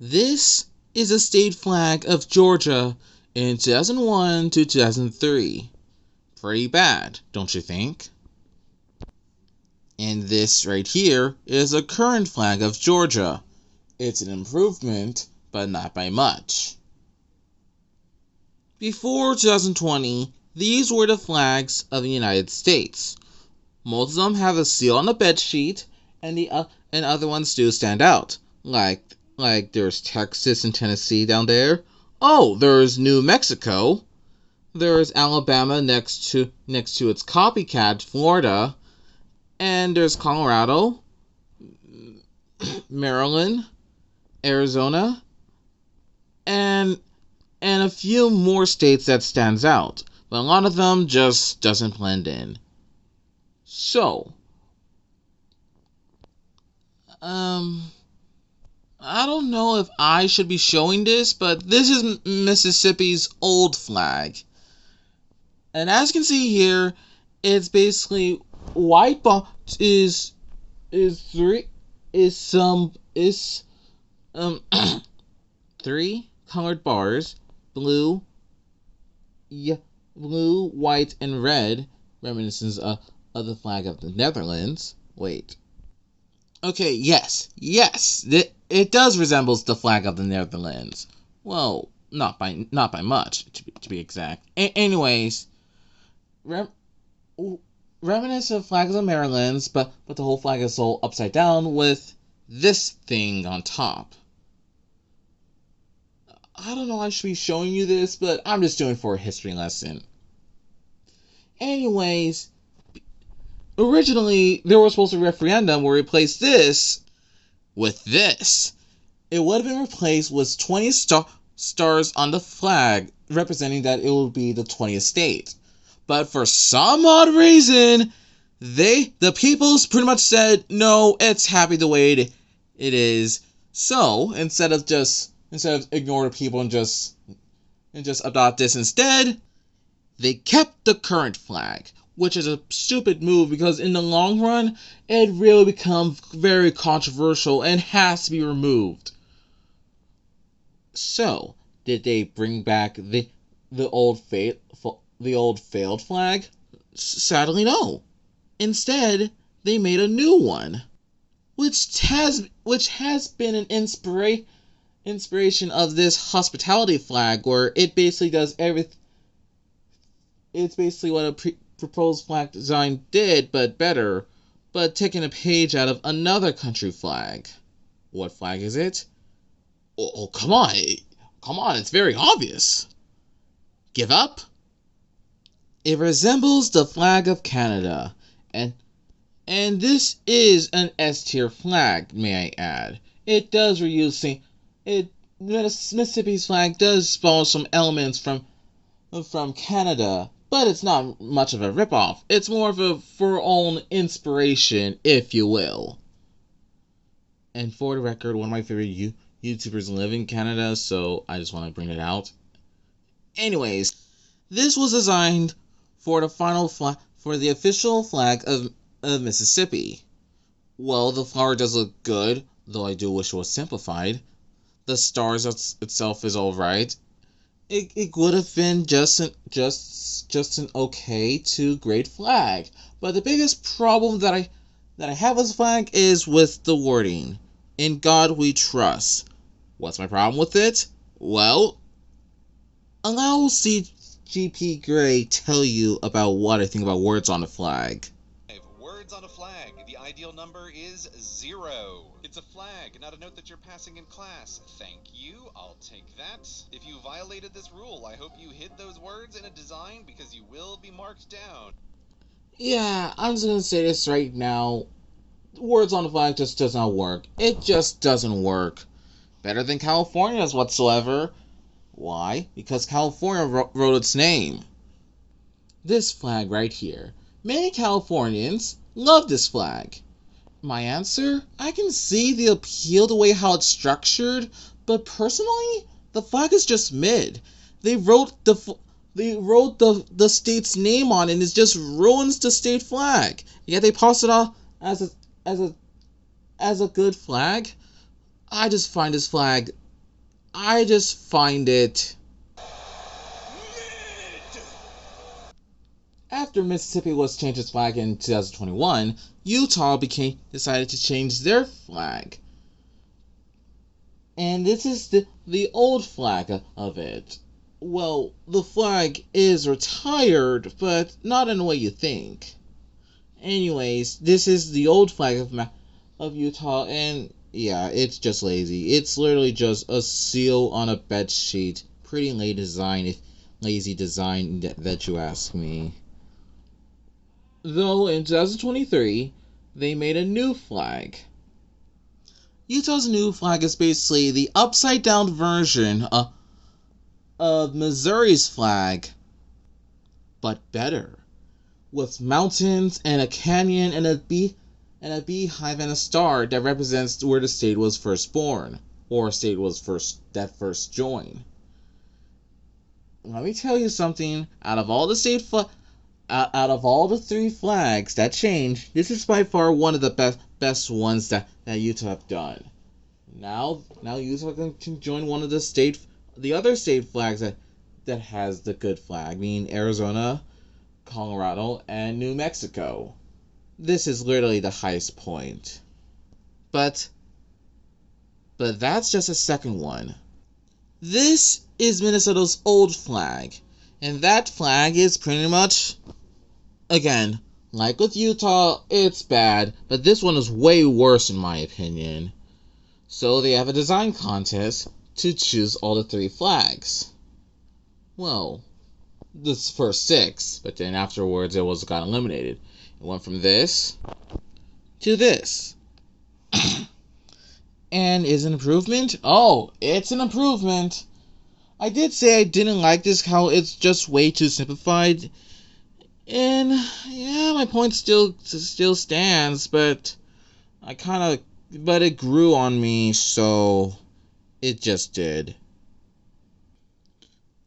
This is the state flag of Georgia in 2001 to 2003. Pretty bad, don't you think? And this right here is a current flag of Georgia. It's an improvement, but not by much. Before 2020, these were the flags of the United States. Most of them have a seal on the bedsheet, and other ones do stand out. Like there's Texas and Tennessee down there. Oh, there's New Mexico. There's Alabama next to its copycat, Florida. And there's Colorado, Maryland, Arizona, and a few more states that stands out. But a lot of them just doesn't blend in. So, I don't know if I should be showing this, but this is Mississippi's old flag. And as you can see here, it's basically white three colored bars, blue, white, and red, reminiscent of the flag of the Netherlands. Wait. Okay, yes, it does resemble the flag of the Netherlands. Well, not by much, to be exact. Anyways, reminiscent of flag of the Netherlands, but the whole flag is all upside down with this thing on top. I don't know I should be showing you this, but I'm just doing it for a history lesson. Anyways, originally, there was supposed to be a referendum where we replaced this with this. It would have been replaced with 20 stars on the flag, representing that it would be the 20th state. But for some odd reason, the peoples pretty much said, no, it's happy the way it is. So, instead of ignore the people and just adopt this instead, they kept the current flag, which is a stupid move because in the long run, it really becomes very controversial and has to be removed. So, did they bring back the old failed flag? Sadly, no. Instead, they made a new one, which has been an inspiration of this hospitality flag, where it basically does everything. It's basically what a proposed flag design did, but better, but taking a page out of another country flag. What flag is it? Oh, come on, it's very obvious. Give up? It resembles the flag of Canada, and this is an S-tier flag, may I add. It does reuse Mississippi's flag does follow some elements from Canada, but it's not much of a ripoff. It's more of a for own inspiration, if you will. And for the record, one of my favorite YouTubers live in Canada, so I just want to bring it out. Anyways, this was designed for the official flag of Mississippi. Well, the flower does look good, though I do wish it was simplified. The stars itself is alright. It would have been just an okay to great flag. But the biggest problem that I have with this flag is with the wording. In God we trust. What's my problem with it? Well, allow CGP Grey tell you about what I think about words on a flag. Words on a flag. The ideal number is 0. It's a flag, not a note that you're passing in class. Thank you, I'll take that. If you violated this rule, I hope you hid those words in a design because you will be marked down. Yeah, I'm just gonna say this right now. Words on the flag just does not work. It just doesn't work. Better than California's whatsoever. Why? Because California wrote its name. This flag right here. Many Californians love this flag. My answer? I can see the appeal the way how it's structured, but personally, the flag is just mid. They wrote the state's name on it, and it just ruins the state flag. Yet they pass it off as a good flag. I just find this flag I just find it. After Mississippi was changed its flag in 2021, Utah decided to change their flag. And this is the old flag of it. Well, the flag is retired, but not in the way you think. Anyways, this is the old flag of Utah, and yeah, it's just lazy. It's literally just a seal on a bed sheet. Pretty lazy design that you ask me. Though in 2023, they made a new flag. Utah's new flag is basically the upside down version of Missouri's flag, but better. With mountains and a canyon and a beehive and a star that represents where the state was first born, or state was first joined. Let me tell you something. Out of all the three flags that changed, this is by far one of the best ones that Utah have done. Now Utah can join one of the other state flags that has the good flag, meaning Arizona, Colorado, and New Mexico. This is literally the highest point. But that's just a second one. This is Minnesota's old flag, and that flag is pretty much, again, like with Utah, it's bad, but this one is way worse in my opinion. So they have a design contest to choose all the three flags. Well, this first 6, but then afterwards it got eliminated. It went from this to this. And is an improvement? Oh, it's an improvement. I did say I didn't like this, how it's just way too simplified. And yeah, my point still stands, but it grew on me, so it just did.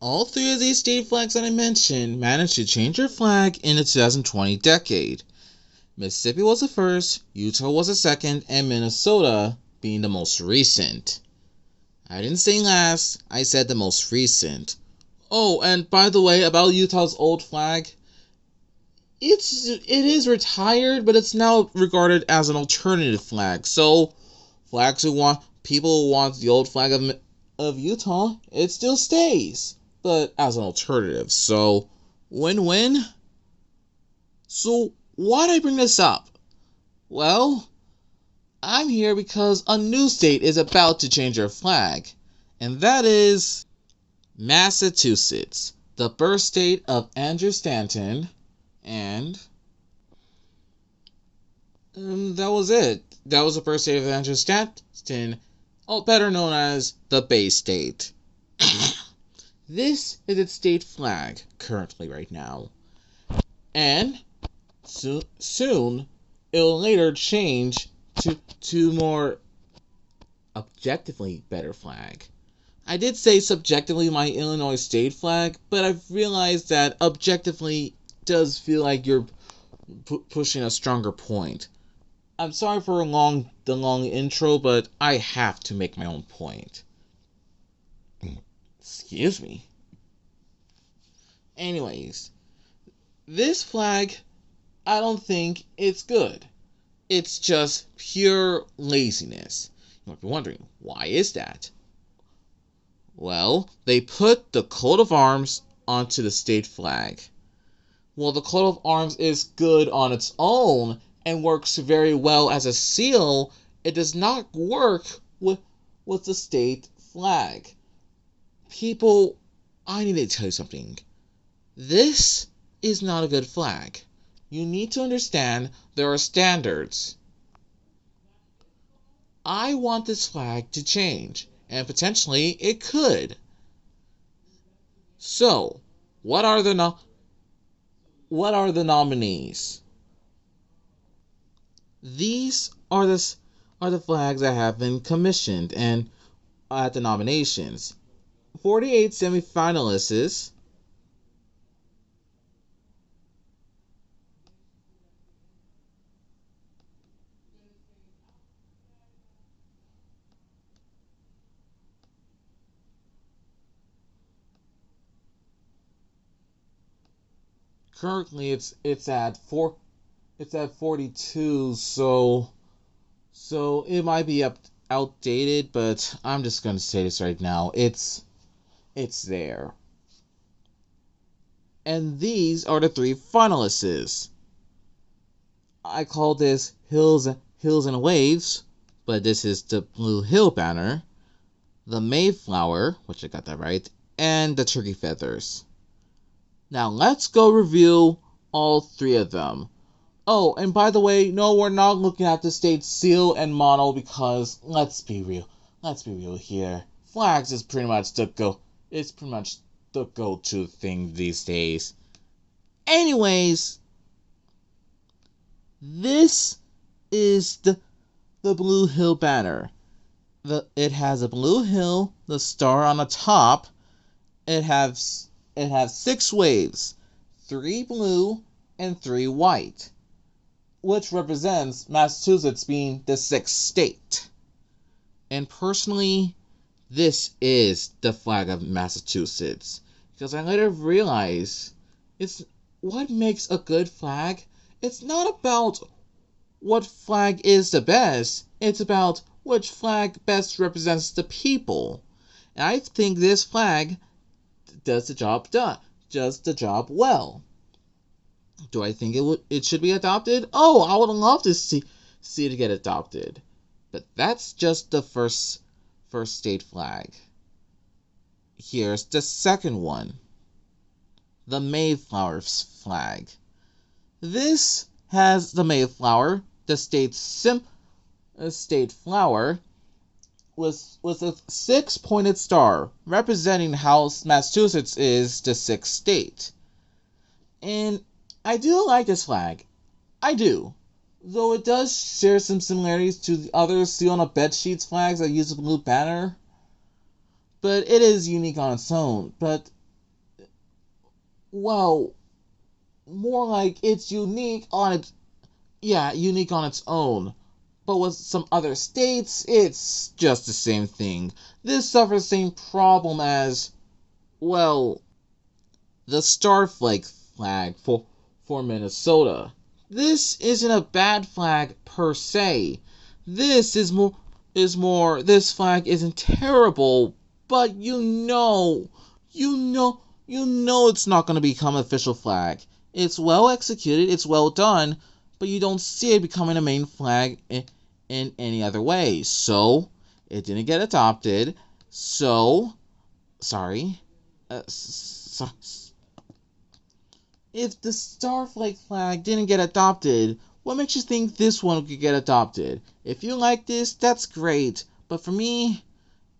All three of these state flags that I mentioned managed to change their flag in the 2020 decade. Mississippi was the first, Utah was the second, and Minnesota being the most recent. I didn't say last, I said the most recent. Oh, and by the way, about Utah's old flag, it is retired, but it's now regarded as an alternative flag. So, people who want the old flag of Utah, it still stays, but as an alternative. So, win-win. So, why did I bring this up? Well, I'm here because a new state is about to change their flag, and that is Massachusetts, the birth state of Andrew Stanton, and that was it. That was the birth state of Andrew Stanton, better known as the Bay State. This is its state flag currently right now, and soon it'll later change to more objectively better flag. I did say subjectively my Illinois state flag, but I've realized that objectively does feel like you're pushing a stronger point. I'm sorry for the long intro, but I have to make my own point. Excuse me. Anyways, this flag, I don't think it's good. It's just pure laziness. You might be wondering, why is that? Well, they put the coat of arms onto the state flag. Well, the coat of arms is good on its own and works very well as a seal. It does not work with the state flag. People, I need to tell you something. This is not a good flag. You need to understand there are standards. I want this flag to change, and potentially it could. So, what are the nominees? These are the flags that have been commissioned and at the nominations. 48 semifinalists. currently it's at 42, so it might be outdated, but I'm just gonna say this right now. It's there. And these are the 3 finalists. I call this Hills and Waves, but this is the Blue Hill banner, the Mayflower, which I got that right, and the Turkey Feathers. Now let's go review all 3 of them. Oh, and by the way, no, we're not looking at the state seal and model because let's be real here. Flags is pretty much the go-to thing these days. Anyways, this is the Blue Hill banner. It has a blue hill, the star on the top. It has 6 waves, 3 blue and 3 white, which represents Massachusetts being the 6th state. And personally, this is the flag of Massachusetts, because I later realized it's what makes a good flag. It's not about what flag is the best, it's about which flag best represents the people. And I think this flag does the job well. Do I think it should be adopted? Oh, I would love to see it get adopted. But that's just the first state flag. Here's the second one. The Mayflower flag. This has the Mayflower, the state flower, with a 6-pointed star, representing how Massachusetts is the 6th state. And I do like this flag. I do. Though it does share some similarities to the other seal on a bedsheets flags that use a blue banner. But it is unique on its own. But, well, more like it's unique on its own. But with some other states, it's just the same thing. This suffers the same problem as, well, the Starflake flag for Minnesota. This isn't a bad flag per se. This this flag isn't terrible, but you know it's not going to become an official flag. It's well executed, it's well done, but you don't see it becoming a main flag in any other way. So, it didn't get adopted. If the Starflake flag didn't get adopted, what makes you think this one could get adopted? If you like this, that's great. But for me,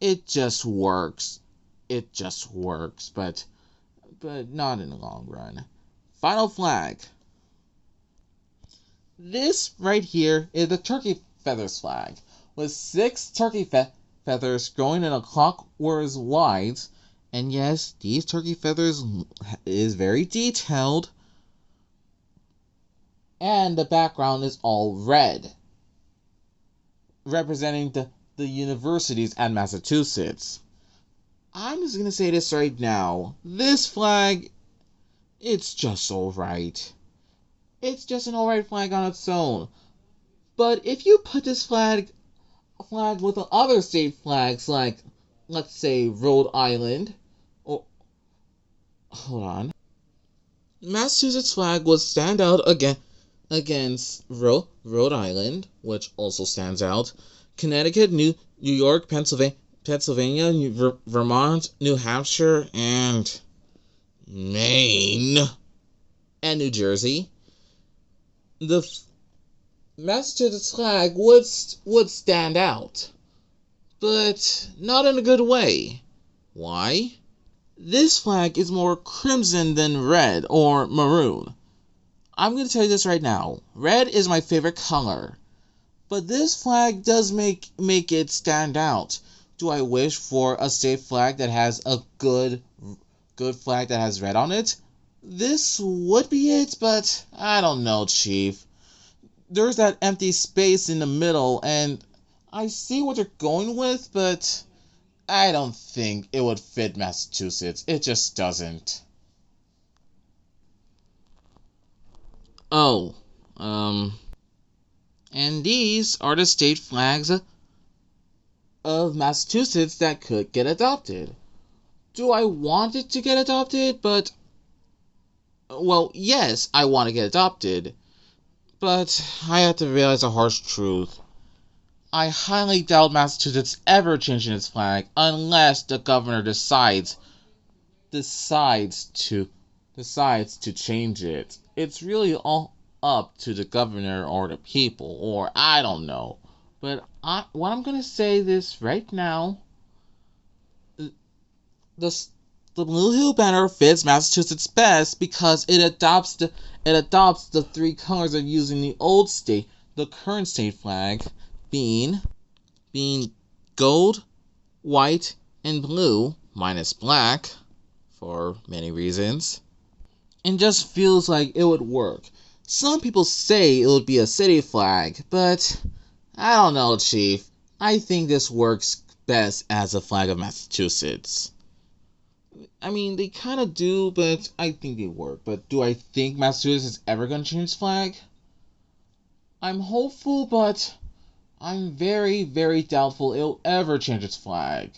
it just works. But not in the long run. Final flag. This right here is the Turkey Feathers flag, with 6 turkey feathers going in a clockwise lines. And yes, these turkey feathers is very detailed. And the background is all red, representing the universities at Massachusetts. I'm just going to say this right now. This flag, it's just alright. It's just an alright flag on its own. But if you put this flag with the other state flags, like, let's say, Rhode Island, or, hold on, Massachusetts flag would stand out against Rhode Island, which also stands out, Connecticut, New York, Pennsylvania, Vermont, New Hampshire, and Maine, and New Jersey. The Massachusetts flag would stand out, but not in a good way. Why? This flag is more crimson than red or maroon. I'm going to tell you this right now. Red is my favorite color, but this flag does make it stand out. Do I wish for a state flag that has a good flag that has red on it? This would be it, but I don't know, Chief. There's that empty space in the middle, and I see what you're going with, but I don't think it would fit Massachusetts. It just doesn't. Oh, and these are the state flags of Massachusetts that could get adopted. Do I want it to get adopted? Well, yes, I want to get adopted. But I have to realize a harsh truth. I highly doubt Massachusetts ever changing its flag unless the governor decides to change it. It's really all up to the governor or the people, or I don't know. But what I'm gonna say this right now, the Blue Hill banner fits Massachusetts best because it adopts the three colors of using the current state flag, being gold, white, and blue minus black for many reasons, and just feels like it would work. Some people say it would be a city flag, but I don't know, Chief. I think this works best as a flag of Massachusetts. I mean, they kind of do, but I think they work. But do I think Massachusetts is ever going to change its flag? I'm hopeful, but I'm very, very doubtful it'll ever change its flag.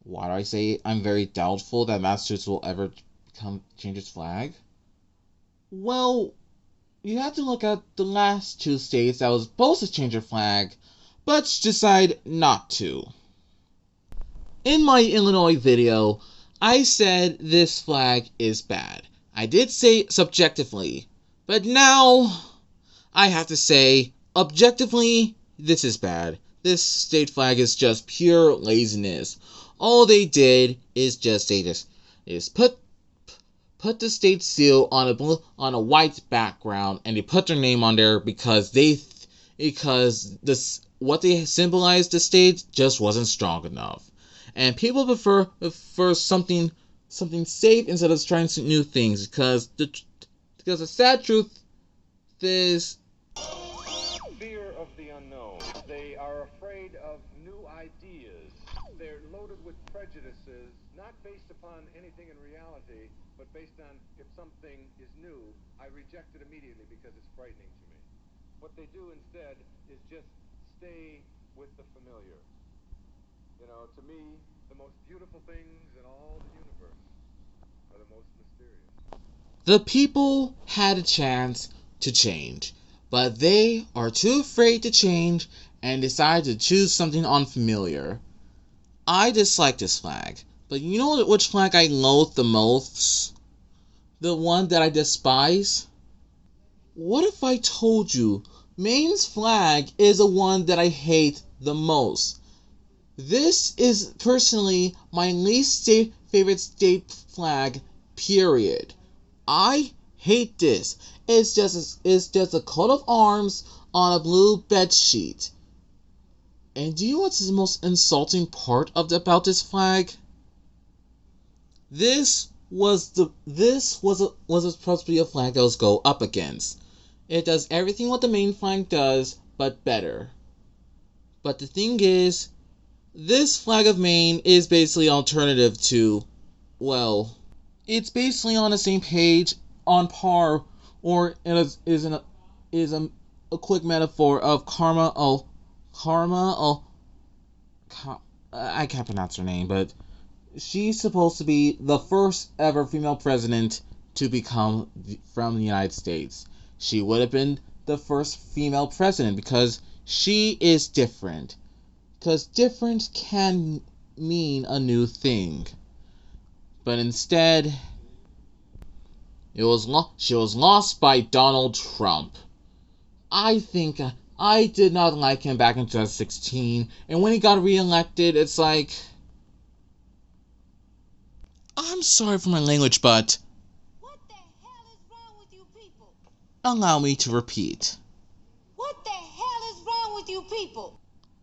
Why do I say I'm very doubtful that Massachusetts will ever change its flag? Well, you have to look at the last two states that was supposed to change their flag, but decide not to. In my Illinois video, I said this flag is bad. I did say subjectively, but now I have to say objectively this is bad. This state flag is just pure laziness. All they did is put the state seal on a white background, and they put their name on there because what they symbolized the state just wasn't strong enough. And people prefer something safe instead of trying new things because the sad truth is fear of the unknown. They are afraid of new ideas. They're loaded with prejudices, not based upon anything in reality, but based on if something is new, I reject it immediately because it's frightening to me. What they do instead is just stay with the familiar. You know, to me, the most beautiful things in all the universe are the most mysterious. the people had a chance to change, but they are too afraid to change and decide to choose something unfamiliar. I dislike this flag, but you know which flag I loathe the most? The one that I despise? What if I told you Maine's flag is the one that I hate the most? This is personally my least favorite state flag, period. I hate this. It's just a coat of arms on a blue bed sheet. And do you know what's the most insulting part about this flag? This was supposed to be a flag that was go up against. It does everything what the Maine flag does, but better. But the thing is, this flag of Maine is basically alternative to, well, it's basically on the same page, on par, or it is a quick metaphor of I can't pronounce her name, but she's supposed to be the first ever female president to become from the United States. She would have been the first female president because she is different. Because different can mean a new thing. But instead, she was lost by Donald Trump. I did not like him back in 2016, and when he got reelected, it's like, I'm sorry for my language, but what the hell is wrong with you people? Allow me to repeat. What the hell is wrong with you people?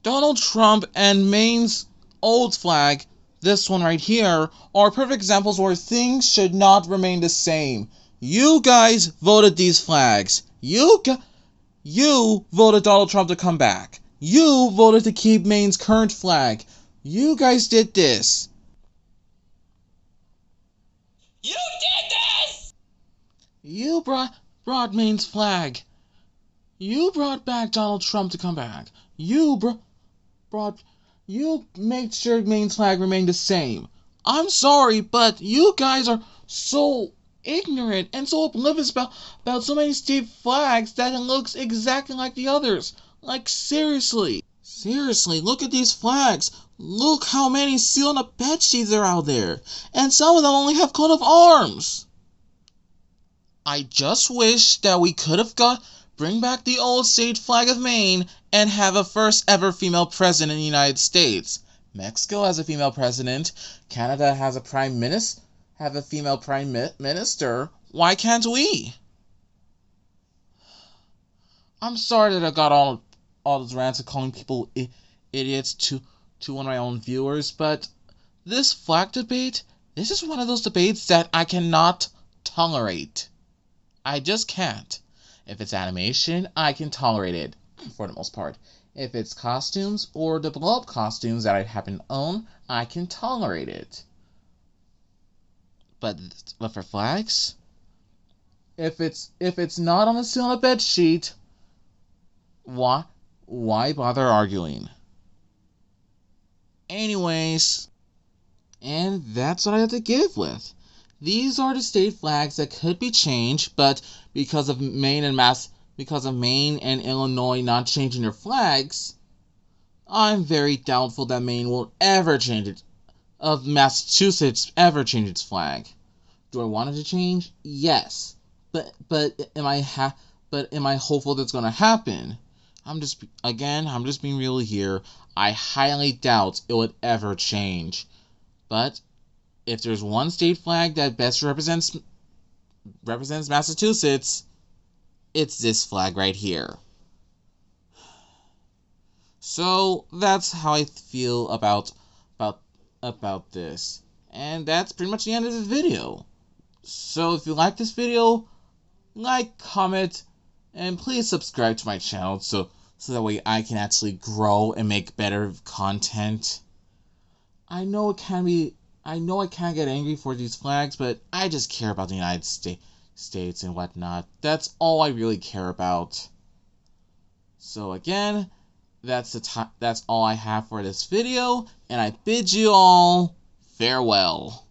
Donald Trump and Maine's old flag, this one right here, are perfect examples where things should not remain the same. You guys voted these flags. You voted Donald Trump to come back. You voted to keep Maine's current flag. You guys did this. You did this! brought Maine's flag. You brought back Donald Trump to come back. You made sure Maine's flag remained the same. I'm sorry, but you guys are so ignorant and so oblivious about so many state flags that it looks exactly like the others. Like, seriously. Seriously, look at these flags. Look how many seal on the bed sheets are out there. And some of them only have coat of arms. I just wish that we could have bring back the old state flag of Maine and have a first ever female president in the United States. Mexico has a female president. Canada has a female prime minister. Why can't we? I'm sorry that I got all those rants of calling people idiots to one of my own viewers, but this flag debate, this is one of those debates that I cannot tolerate. I just can't. If it's animation, I can tolerate it, for the most part. If it's costumes or the blow-up costumes that I happen to own, I can tolerate it. But for flags, if it's not on the seal on a bed sheet, why bother arguing? Anyways, and that's what I have to give with. These are the state flags that could be changed, but because of Maine and Illinois not changing their flags, I'm very doubtful that Maine will ever change it, of Massachusetts ever change its flag. Do I want it to change? Yes, but am I hopeful that's going to happen? I'm just being real here. I highly doubt it would ever change. But if there's one state flag that best represents Massachusetts, it's this flag right here. So that's how I feel about this. And that's pretty much the end of the video. So if you like this video, like, comment, and please subscribe to my channel so that way I can actually grow and make better content. I know I can't get angry for these flags, but I just care about the United States and whatnot. That's all I really care about. So again, that's all I have for this video, and I bid you all farewell.